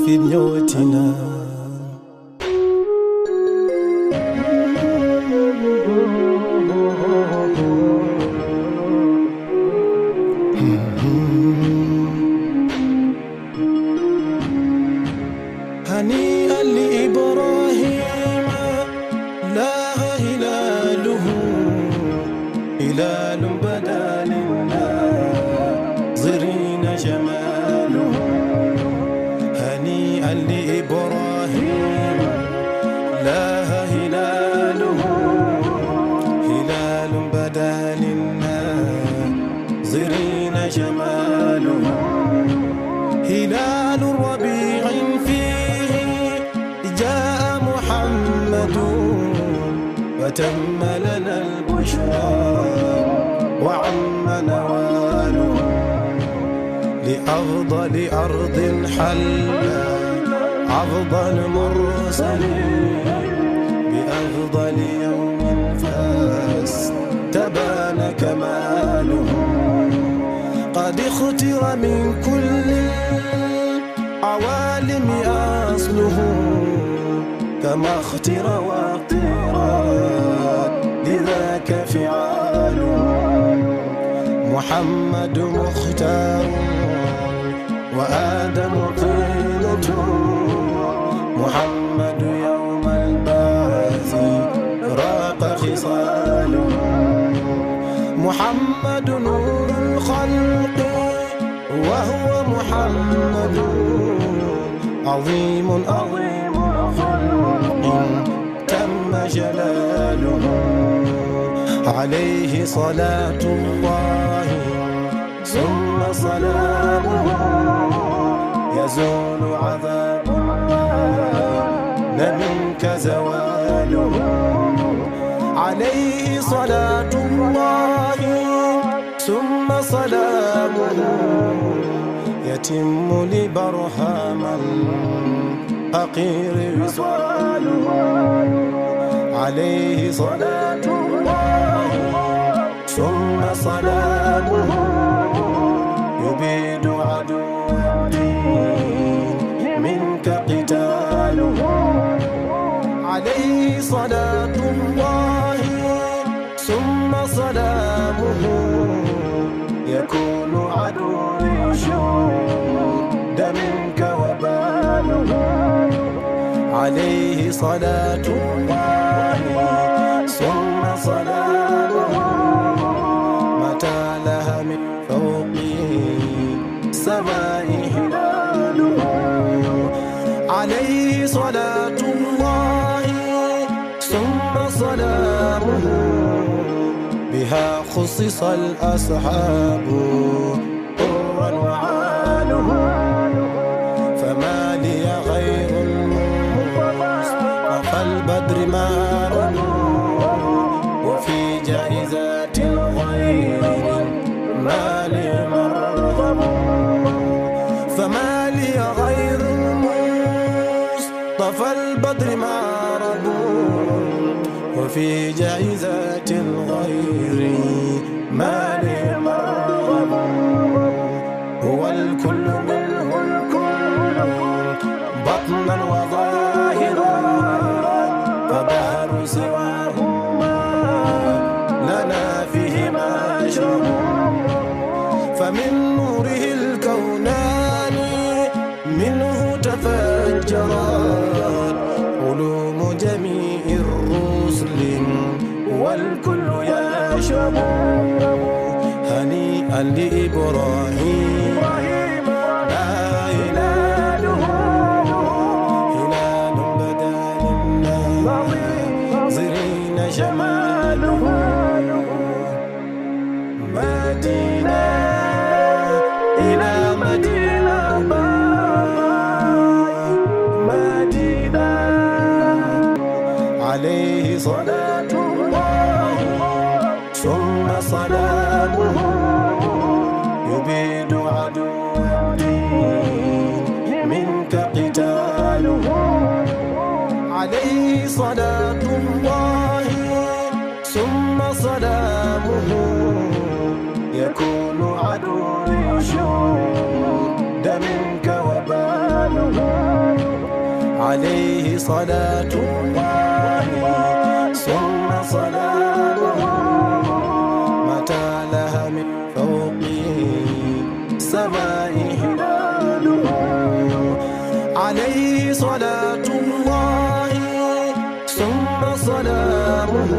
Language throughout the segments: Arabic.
في بيوتنا. هنيئا لإبراهيم لاغ هلاله، هلال بدا للناظرين جماله. هنيئا لإبراهيم لاغ هلاله، هلال بدا للناظرين جماله. هلال ربيع فيه جاء محمد، وتم لنا البشرى وعم نواله. لأفضل أرض حل أفضل مرسلين، بأفضل يوم فاستبان كماله. قد اختر من كل العوالم أصله، كما اختر واقترات لذاك فعاله. محمد مختار وآدم طينته، محمد يوم البعث راق خصاله. محمد نور الخلق وهو محمد، عظيم عظيم خلق تم جلاله. عليه صلاة الله ثم سلامه، يزول عذاب منك زواله. عليه صلاة الله ثم سلامه، يتم لبرهام الحقير وصاله. عليه صلاة الله ثم سلامه، يبيد عدو الدين منك قتاله. عليه صلاة الله ثم سلامه، يكون عدوي شد منك وباله. عليه صلاة الله ثم سلامه، متى لها من فوقه سماء هلاله. عليه صلاة الله ثم سلامه، بها خصص الأصحاب طرا وعاله. فما لي غير المصطفى البدر ما رموا، وفي جائزات الغير ما لي مرغم. فما لي غير المصطفى البدر ما رموا، وفي جائزات الغير ما لي مرغم. هو الكل منه الكل بطنا وظاهرا، فبحر سواهما لنا فيه مشرب. فمن نوره الكونان منه تفجرت علوم جميع الرسل، والكل يشرب. هنيئا لإبراهيم لا هلاله، هلال بدا للناظرين جماله. مدينة إلى مدينة مدينة. عليه صلاة الله ثم سلامه، يبيد عدو الدين منك قتاله. عليه صلاة الله ثم سلامه، يكون عدوي شد منك وباله. عليه صلاة الله ثم سلامه متى لها من فوقه سماء هلاله عليه صلاة الله ثم سلامه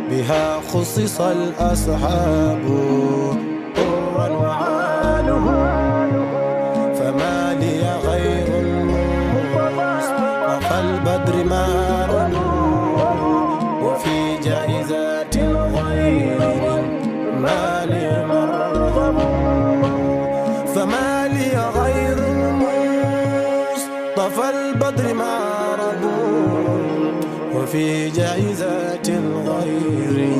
بها خصص الأصحاب طرا وعاله فما لي غير المصطفى البدر ما رموا وفي جائزات الغير ما لي مرغب فما لي غير المصطفى البدر ما رموا وفي جائزات الغير